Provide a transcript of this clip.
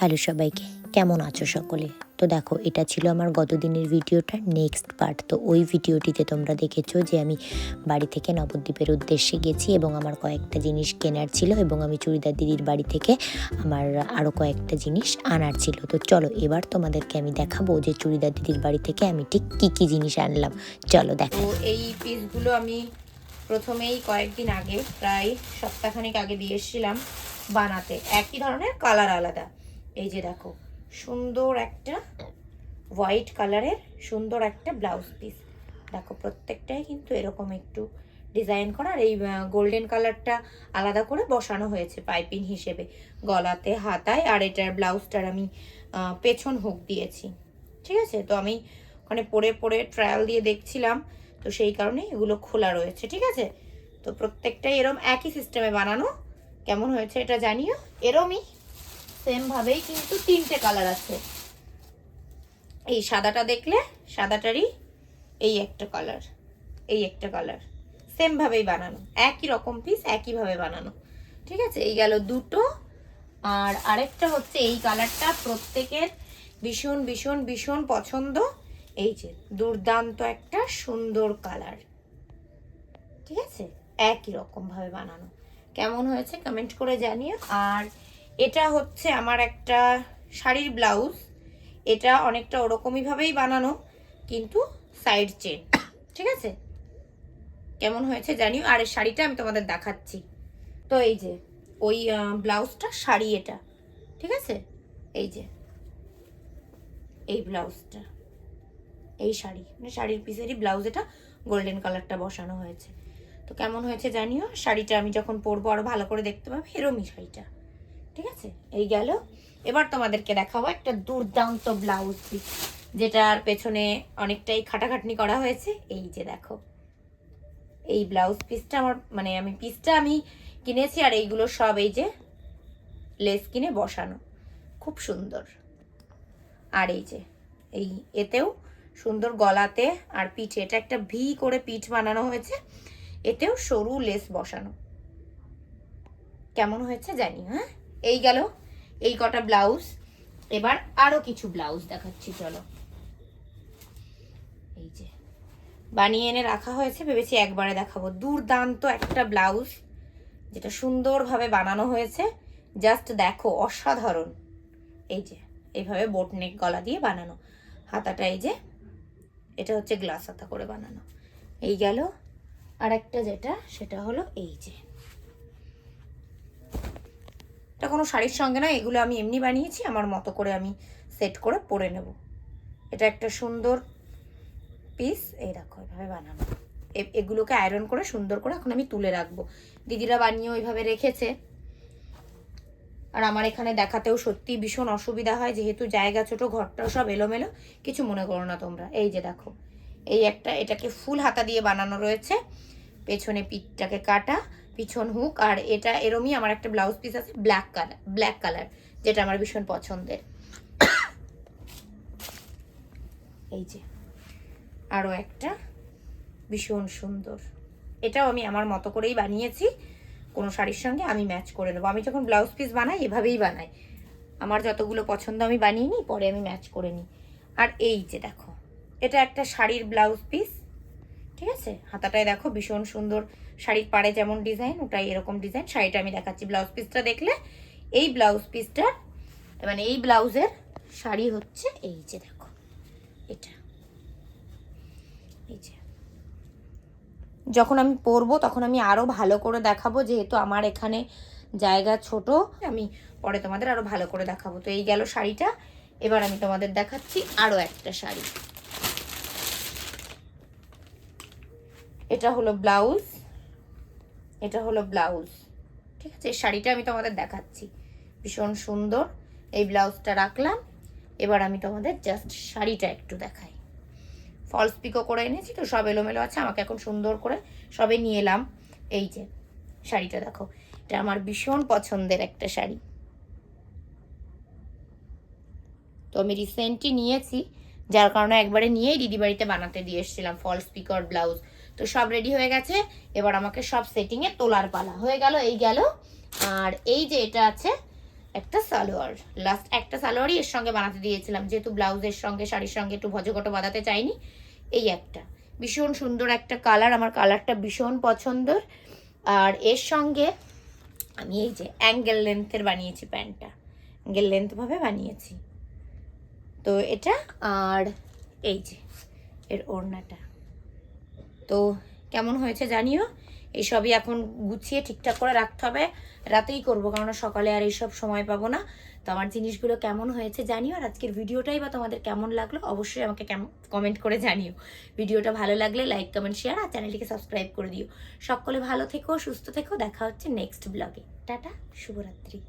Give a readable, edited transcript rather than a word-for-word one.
Hello সবাইকে, কেমন আছো সকলে? তো দেখো, এটা ছিল আমার গতদিনের ভিডিওটার নেক্সট পার্ট। তো ওই ভিডিওটিতে তোমরা দেখেছো যে আমি বাড়ি থেকে নবদ্বীপের উদ্দেশ্যে গেছি এবং আমার কয়েকটা জিনিস কেনার ছিল এবং আমি চুড়িদার দিদির বাড়ি থেকে আমার আরও কয়েকটা জিনিস আনার ছিল। তো চলো এবার তোমাদেরকে আমি দেখাবো যে চুড়িদার দিদির বাড়ি থেকে আমি ঠিক কী কী জিনিস আনলাম। চলো দেখো। তো এই পিসগুলো আমি প্রথমেই কয়েকদিন আগে, প্রায় সপ্তাহখানেক আগে দিয়ে এসেছিলাম বানাতে। একই ধরনের, কালার আলাদা। এই যে দেখো, সুন্দর একটা হোয়াইট কালারের সুন্দর একটা ব্লাউজ পিস। দেখো প্রত্যেকটাই কিন্তু এরকম একটু ডিজাইন করা, আর এই গোল্ডেন কালারটা আলাদা করে বসানো হয়েছে পাইপিং হিসেবে গলাতে, হাতায়। আর এটার ব্লাউজটার আমি পেছন হুক দিয়েছি। ঠিক আছে, তো আমি ওখানে পরে পরে ট্রায়াল দিয়ে দেখছিলাম, তো সেই কারণে এগুলো খোলা রয়েছে। ঠিক আছে, তো প্রত্যেকটাই এরম একই সিস্টেমে বানানো। কেমন হয়েছে এটা জানিও। এরমই সেমভাবেই কিন্তু তিনটে কালার আছে। এই সাদাটা দেখলে, সাদাটারই এই একটা কালার, এই একটা কালার, সেমভাবেই বানানো, একই রকম পিস, একইভাবে বানানো। ঠিক আছে, এই গেল দুটো। আর আরেকটা হচ্ছে এই কালারটা প্রত্যেকের ভীষণ ভীষণ ভীষণ পছন্দ। এই যে দুর্দান্ত একটা সুন্দর কালার। ঠিক আছে, একই রকম ভাবে বানানো। কেমন হয়েছে কমেন্ট করে জানিও। আর এটা হচ্ছে আমার একটা শাড়ির ব্লাউজ। এটা অনেকটা ওরকমই ভাবেই বানানো, কিন্তু সাইড চেন। ঠিক আছে, কেমন হয়েছে জানিও। আর এই শাড়িটা আমি তোমাদের দেখাচ্ছি। তো এই যে ওই ব্লাউজটা, শাড়ি এটা। ঠিক আছে, এই যে এই ব্লাউজটা, এই শাড়ি মানে শাড়ির পিসেরই ব্লাউজ, এটা গোল্ডেন কালারটা বসানো হয়েছে। তো কেমন হয়েছে জানিও। শাড়িটা আমি যখন পরবো আরো ভালো করে দেখতে পাবে, এরমই শাড়িটা। ঠিক আছে, এই গেল। এবার তোমাদেরকে দেখাবো একটা দুর্দান্ত ব্লাউজ পিস, যেটার পেছনে অনেকটাই খাটাখাটনি করা হয়েছে। এই যে দেখো, এই ব্লাউজ পিসটা আমার, মানে আমি পিসটা আমি কিনেছি, আর এইগুলো সব এই যে লেস কিনে বসানো, খুব সুন্দর। আর এই যে এই এতেও সুন্দর গলাতে আর পিঠে, এটা একটা ভি করে পিঠ বানানো হয়েছে, এতেও সরু লেস বসানো। কেমন হয়েছে জানি। হ্যাঁ, এই গেল এই কটা ব্লাউজ। এবার আরো কিছু ব্লাউজ দেখাচ্ছি, চলো। এই যে বানিয়ে এনে রাখা হয়েছে, ভেবেছি একবারে দেখাবো। দুর্দান্ত একটা ব্লাউজ, যেটা সুন্দরভাবে বানানো হয়েছে। জাস্ট দেখো, অসাধারণ। এই যে এইভাবে বোট নেক গলা দিয়ে বানানো, হাতাটা এই যে এটা হচ্ছে গ্লাস হাতা করে বানানো। এই গেল। আর একটা যেটা, সেটা হলো এই যে, এটা কোনো শাড়ির সঙ্গে না, এগুলো আমি এমনি বানিয়েছি, আমার মতো করে আমি সেট করে পরে নেব। এটা একটা সুন্দর পিস, এই দেখো এভাবে বানানো। এগুলোকে আয়রন করে সুন্দর করে এখন আমি তুলে রাখবো। দিদিরা বানিয়ে ওইভাবে রেখেছে। আর আমার এখানে দেখাতেও সত্যি ভীষণ অসুবিধা হয়, যেহেতু জায়গা ছোট, ঘরটাও সব এলোমেলো। কিছু মনে করো না তোমরা। এই যে দেখো, এই একটা, এটাকে ফুল হাতা দিয়ে বানানো রয়েছে, পেছনে পিঠটাকে কাটা, পিছন হুক। আর এটা এরমই আমার একটা ব্লাউজ পিস আছে, ব্ল্যাক কালার, যেটা আমার ভীষণ পছন্দের। এই যে আরো একটা ভীষণ সুন্দর, এটাও আমি আমার মতো করেই বানিয়েছি, কোনো শাড়ির সঙ্গে আমি ম্যাচ করে নেবো। আমি যখন ব্লাউজ পিস বানাই এভাবেই বানাই, আমার যতগুলো পছন্দ আমি বানিয়ে নিই, পরে আমি ম্যাচ করে নিই। আর এই যে দেখো, এটা একটা শাড়ির ব্লাউজ পিস। ঠিক আছে, হাতাটায় দেখো ভীষণ সুন্দর, শাড়ির পাড়ে যেমন ডিজাইন, ওটাই এরকম ডিজাইন। শাড়িটা আমি দেখাচ্ছি, ব্লাউজ পিসটা দেখলে, এই ব্লাউজ পিসটার মানে এই ব্লাউজের শাড়ি হচ্ছে এই যে দেখো, এটা এই যে যখন আমি পরবো তখন আমি আরো ভালো করে দেখাবো, যেহেতু আমার এখানে জায়গা ছোট, আমি পরে তোমাদের আরো ভালো করে দেখাবো। তো এই গেল শাড়িটা। এবার আমি তোমাদের দেখাচ্ছি আরো একটা শাড়ি। এটা হলো ব্লাউজ, এটা হলো ব্লাউজ। ঠিক আছে, শাড়িটা আমি তোমাদের দেখাচ্ছি, ভীষণ সুন্দর। এই ব্লাউজটা রাখলাম। এবার আমি তোমাদের জাস্ট শাড়িটা একটু দেখাই। ফলস পিকো করে এনেছি, তো সব এলোমেলো আছে, আমাকে এখন সুন্দর করে সবে নিয়ে এলাম। এই যে শাড়িটা দেখো, এটা আমার ভীষণ পছন্দের একটা শাড়ি। তো আমি রিসেন্টলি নিয়েছি, যার কারণে একবারে নিয়েই দিদি বাড়িতে বানাতে দিয়ে এসেছিলাম ফলস পিকো ব্লাউজ। তো সব রেডি হয়ে গেছে, এবার আমাকে সব সেটিংয়ে তোলার পালা। হয়ে গেল, এই গেল। আর এই যে এটা আছে, একটা সালোয়ার, লাস্ট একটা সালোয়ারই এর সঙ্গে বানাতে দিয়েছিলাম, যেহেতু ব্লাউজের সঙ্গে শাড়ির সঙ্গে একটু ভজঘট বাঁধাতে চাইনি। এই একটা ভীষণ সুন্দর একটা কালার, আমার কালারটা ভীষণ পছন্দের। আর এর সঙ্গে আমি এই যে অ্যাঙ্গেল লেন্থের বানিয়েছি প্যান্টটা, অ্যাঙ্গেল লেন্থভাবে বানিয়েছি তো এটা। আর এই যে এর ওড়নাটা, তো কেমন হয়েছে জানিও। এইসবই এখন গুছিয়ে ঠিকঠাক করে রাখতে হবে, রাতেই করবো, কারণ সকালে আর এইসব সময় পাবো না। তো আমার জিনিসগুলো কেমন হয়েছে জানিও, আর আজকের ভিডিওটাই বা তোমাদের কেমন লাগলো অবশ্যই আমাকে কমেন্ট করে জানিও। ভিডিওটা ভালো লাগলে লাইক কমেন্ট শেয়ার আর চ্যানেলটিকে সাবস্ক্রাইব করে দিও। সকলে ভালো থেকো, সুস্থ থেকো, দেখা হচ্ছে নেক্সট ব্লগে। টাটা, শুভরাত্রি।